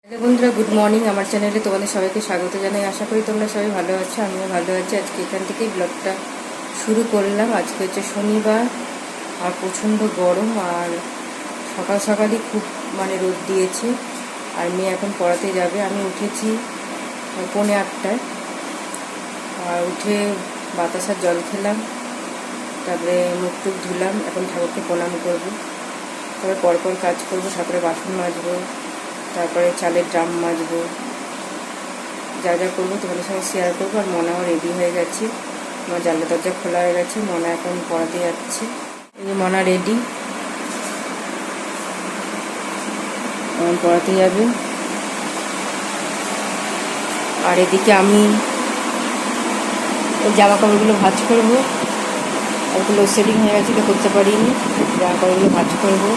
Hello বন্ধুরা, good morning. আমার চ্যানেলে তোমাদের সবাইকে স্বাগত জানাই। আশা করি তোমরা সবাই ভালো আছো, আমিও ভালো আছি। আজকে এখান থেকেই ব্লগটা শুরু করলাম। আজকে হচ্ছে শনিবার আর প্রচণ্ড গরম, আর সকাল সকালই খুব রোদ দিয়েছে। আর মেয়ে এখন পড়াতে যাবে। আমি উঠেছি 7:45, আর উঠে বাতাসার জল খেলাম, তারপরে মুখ টুক ধুলাম। এখন ঠাকুরকে প্রণাম করবো, তারপরে পরপর কাজ করবো। ঠাকুরের বাসন মাজবো, তারপরে চালের ড্রাম মাজবো, যা যা করবো তোমাদের সঙ্গে শেয়ার করবো। আর মনাও রেডি হয়ে গেছে, আমার জানলা দরজা খোলা হয়ে গেছে। মনা এখন পড়াতে যাচ্ছে। এই যে মনা রেডি, এখন পড়াতে যাবে। আর এদিকে আমি ওই জামা কাপড়গুলো ভাঁজ করবো। ওগুলো সেটিং হয়ে গেছিলো, করতে পারিনি। জামা কাপড়গুলো ভাঁজ করবো।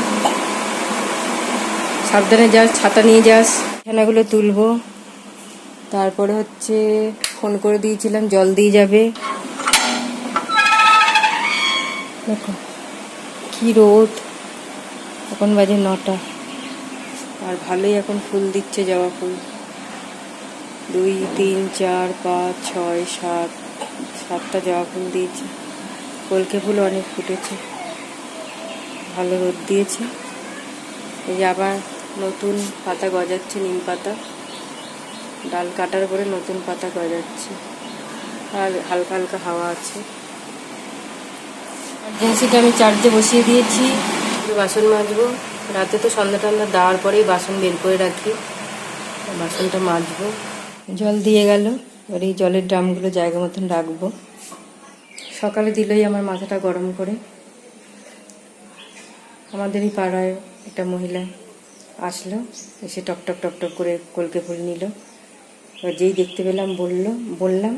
সাবধানে যাস, ছাতা নিয়ে যাস। বিছানাগুলো তুলবো। তারপরে হচ্ছে ফোন করে দিয়েছিলাম, জল দিয়ে যাবে। দেখো কি রোদ, এখন বাজে 9টা। আর ভালোই এখন ফুল দিচ্ছে, জবা ফুল। 2, 3, 4, 5, 6, 7, 7টা জবা ফুল দিয়েছে। কলকে ফুল অনেক ফুটেছে, ভালো রোদ দিয়েছে। এই যে আবার নতুন পাতা গজাচ্ছে, নিম পাতা। ডাল কাটার পরে নতুন পাতা গজাচ্ছে, আর হালকা হালকা হাওয়া আছে। এজেন্সিটা আমি চার্জে বসিয়ে দিয়েছি। বাসন মাজবো। রাতে তো সন্ধ্যা টন্ধ্যা দেওয়ার পরেই বাসন বের করে রাখি, বাসনটা মাজবো। জল দিয়ে গেল, এবার এই জলের ড্রামগুলো জায়গা মতন রাখবো। সকালে দিলেই আমার মাথাটা গরম করে। আমাদেরই পাড়ায় একটা মহিলা আসলো, এসে টপ টপ টপ টপ করে কলকে ফুল নিল। এবার যেই দেখতে পেলাম বললাম,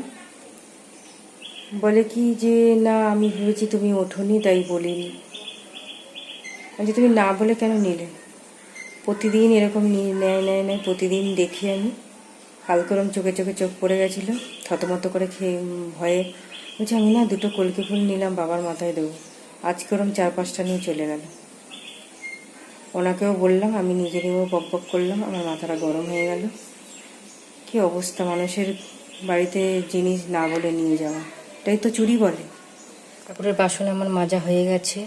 বলে কি যে না, আমি ভেবেছি তুমি ওঠোনি, তাই বলিনি। যে তুমি না বলে কেন নিলে? প্রতিদিন এরকম নেয় প্রতিদিন দেখি আমি। কালকে ওরম চোখে চোখে চোখ পড়ে গেছিলো, থতমত করে খেয়ে ভয়ে বলছি আমি না 2টো কলকে ফুল নিলাম, বাবার মাথায় দেবো। আজকে ওরম 4-5টা নিয়ে চলে গেল। ওনাকেও বললাম, আমি নিজেরও বক বক করলাম, আমার মাথাটা গরম হয়ে গেল। কি অবস্থা মানুষের, বাড়িতে জিনিস না বলে নিয়ে যাওয়া, এটাই তো চুরি বলে। কাপড়ের বাসন আমার মাজা হয়ে গেছে।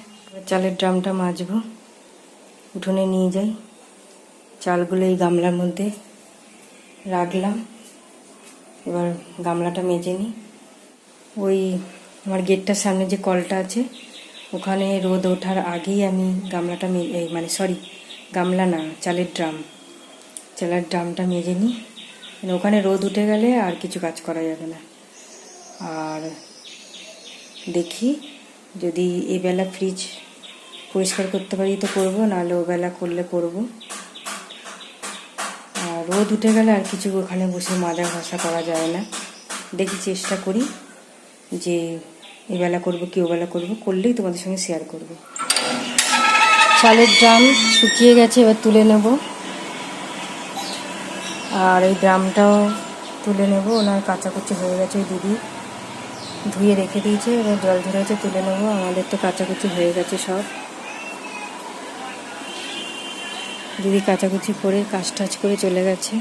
চালের ড্রামটা মাজবো, উঠোনে নিয়ে যাই। চালগুলো এই গামলার মধ্যে রাখলাম। এবার গামলাটা মেজে নিই। ওই আমার গেটটার সামনে যে কলটা আছে, ওখানে রোদ ওঠার আগেই আমি গামলাটা গামলা না, চালের ড্রামটা মেজে নিই। ওখানে রোদ উঠে গেলে আর কিছু কাজ করা যাবে না। আর দেখি যদি এবেলা ফ্রিজ পরিষ্কার করতে পারি তো করবো, নাহলে ওবেলা করলে করবো। আর রোদ উঠে গেলে আর কিছু ওখানে বসে মাজা ঘষা করা যায় না। দেখি চেষ্টা করি যে এবেলা করবো কি ওবেলা করবো, করলেই তোমাদের সঙ্গে শেয়ার করব। চালের ড্রাম শুকিয়ে গেছে, এবার তুলে নেব। আর এই ড্রামটাও তুলে নেব। ওনার কাচাকুচি হয়ে গেছে, ওই দিদি ধুয়ে রেখে দিয়েছে, এবার জল ঝরেছে, তুলে নেব। আমাদের তো কাচাকুচি হয়ে গেছে সব। দিদি কাচাকুচি করে কাজ টাজ করে চলে গেছে।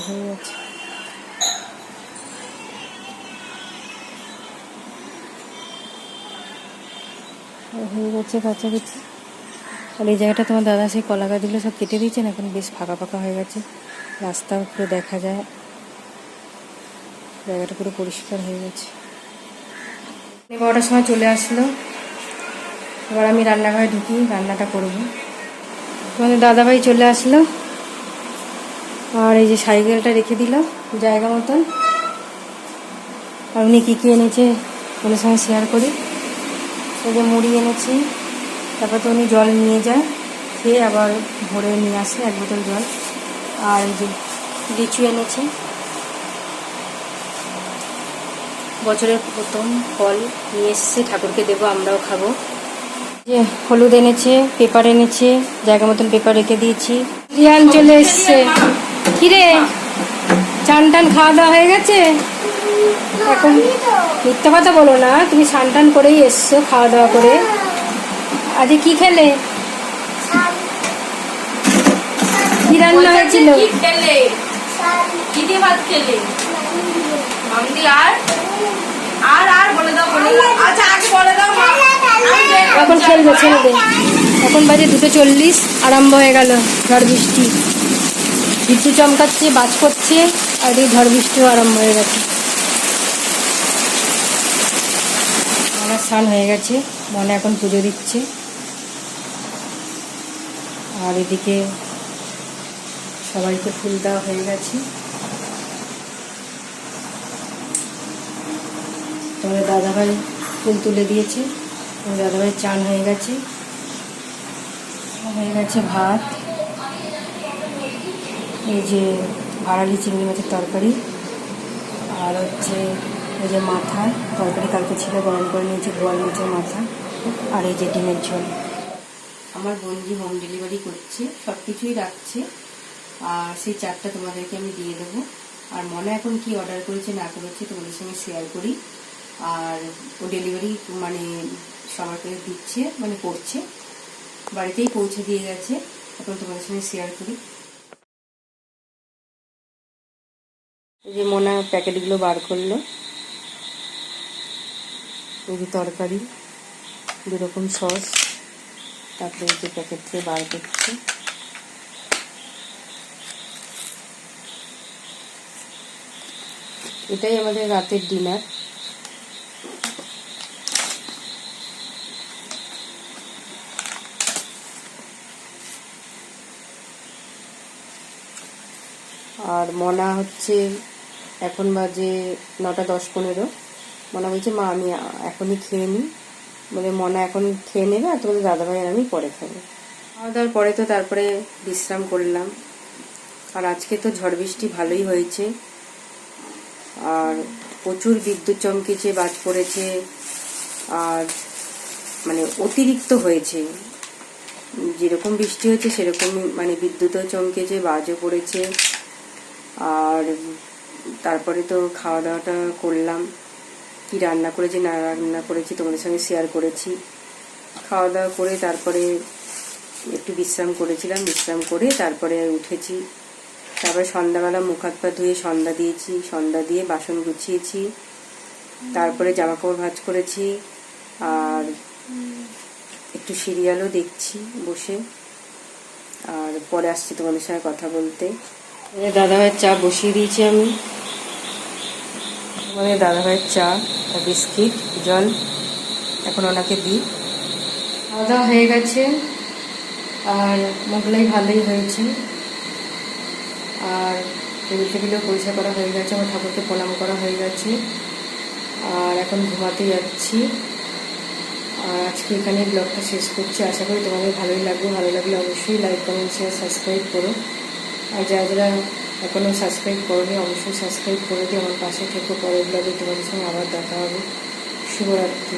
হয়ে গেছে। হয়ে গেছে কাছাকাছি। আর এই জায়গাটা তোমার দাদা সেই কলা গাছগুলো সব কেটে দিয়েছেন, এখন বেশ ফাঁকা ফাঁকা হয়ে গেছে। রাস্তাও পুরো দেখা যায়, জায়গাটা পুরো পরিষ্কার হয়ে গেছে। 12টার সময় চলে আসলো। এবার আমি রান্নাঘরে ঢুকি, রান্নাটা করবো। তোমাদের দাদাভাই চলে আসলো। আর এই যে সাইকেলটা রেখে দিল জায়গা মতন। আর উনি কী কী এনেছে ওনার সঙ্গে শেয়ার করি। এই যে মুড়ি এনেছি, তারপর তো উনি জল নিয়ে যায়, খেয়ে আবার ভরে নিয়ে আসে 1 বোতল জল। আর এই যে লিচু এনেছে, বছরের প্রথম ফল নিয়ে এসছে, ঠাকুরকে দেবো, আমরাও খাবো। যে হলুদ এনেছে, পেপার এনেছে, জায়গা মতন পেপার রেখে দিয়েছি। রিয়ান চলে এসছে। কিরে, চান টান খাওয়া দাওয়া হয়ে গেছে? এখন মিথ্যা কথা বলো না, তুমি স্নান টান করেই এসছো, খাওয়া দাওয়া করে। আজকে কি খেলে? রান্না হয়েছিল? কি খেলে? কি দিয়ে ভাত খেলে? মামদি আর বলে দাও, বলে দাও। আচ্ছা আগে বলে দাও মা। এখন খেলবে, ছেড়ে দে। এখন বাজে 2:40, আরম্ভ হয়ে গেল ঝড় বৃষ্টি। বিদ্যুৎ চমকাচ্ছে, বাজ পড়ছে, আর এই ঝড় বৃষ্টিও আরম্ভ হয়ে গেছে। মনে স্নান হয়ে গেছে, মনে এখন পুজো দিচ্ছে। আর এদিকে সবাইকে ফুল দেওয়া হয়ে গেছে। তোমাদের দাদাভাই ফুল তুলে দিয়েছে, তোমাদের দাদাভাই চান হয়ে গেছে। ভাত, এই যে ভাড়ালি চিংড়ি মাছের তরকারি, আর হচ্ছে এই যে মাথা তরকারি কালকে ছিল, গরম করে নিয়েছি বোয়াল মাছের মাথা, আর এই যে ডিমের ঝোল। আমার বোনজি হোম ডেলিভারি করছে, সব কিছুই রাখছে, আর সেই চারটা তোমাদেরকে আমি দিয়ে দেবো। আর মনে এখন কি অর্ডার করেছে না করেছে তোমাদের সঙ্গে শেয়ার করি। আর ও ডেলিভারি মানে সবাইকে দিচ্ছে, মানে করছে, বাড়িতেই পৌঁছে দিয়ে গেছে। এখন তোমাদের সঙ্গে শেয়ার করি। এই যে মোনা প্যাকেটগুলো বার করলো, এই যে তরকারি, 2 রকম সস, তারপরে এই যে প্যাকেট থেকে বার করছে। এটাই আমাদের রাতের ডিনার। আর মনা হচ্ছে এখন বাজে 9:10-15। মনা বলছে মা আমি এখনই খেয়ে নিই, বলে মনা এখন খেয়ে নেবে, আর তোমাদের দাদাভাই আর আমি পরে খাবো। খাওয়া দাওয়ার পরে তো তারপরে বিশ্রাম করলাম। আর আজকে তো ঝড় বৃষ্টি ভালোই হয়েছে, আর প্রচুর বিদ্যুৎ চমকেছে, বাজ পড়েছে, আর মানে অতিরিক্ত হয়েছে। যেরকম বৃষ্টি হয়েছে সেরকমই মানে বিদ্যুৎও চমকেছে, বাজও পড়েছে। আর তারপরে তো খাওয়া দাওয়াটা করলাম, কি রান্না করেছি না রান্না করেছি তোমাদের সঙ্গে শেয়ার করেছি। খাওয়া দাওয়া করে তারপরে একটু বিশ্রাম করেছিলাম, বিশ্রাম করে তারপরে উঠেছি। তারপরে সন্ধ্যাবেলা মুখ হাত পা ধুয়ে সন্ধ্যা দিয়েছি, সন্ধ্যা দিয়ে বাসন গুছিয়েছি, তারপরে জামা কাপড় ভাঁজ করেছি, আর একটু সিরিয়ালও দেখছি বসে। আর পরে আসছি তোমাদের সঙ্গে কথা বলতে। দাদাভাইয়ের চা বসিয়ে দিয়েছি আমি, আমাদের দাদাভাইয়ের চা আর বিস্কিট জল এখন ওনাকে দিই। খাওয়া দাওয়া হয়ে গেছে, আর মোগলাই ভালোই হয়েছে, আর টেবিল টেবিলও পরিষ্কার করা হয়ে গেছে, আমার ঠাকুরকে প্রণাম করা হয়ে গেছে, আর এখন ঘুমাতে যাচ্ছি। আর আজকে এখানে ব্লগটা শেষ করছি, আশা করি তোমাদের ভালোই লাগবে। ভালো লাগলে অবশ্যই লাইক কমেন্ট শেয়ার সাবস্ক্রাইব করো, আর যারা যারা এখনও সাবস্ক্রাইব করোনি অবশ্যই সাবস্ক্রাইব করে দিও। আমার পাশে থেকে পরের ব্লগে তোমাদের সঙ্গে আবার দেখা হবে। শুভরাত্রি।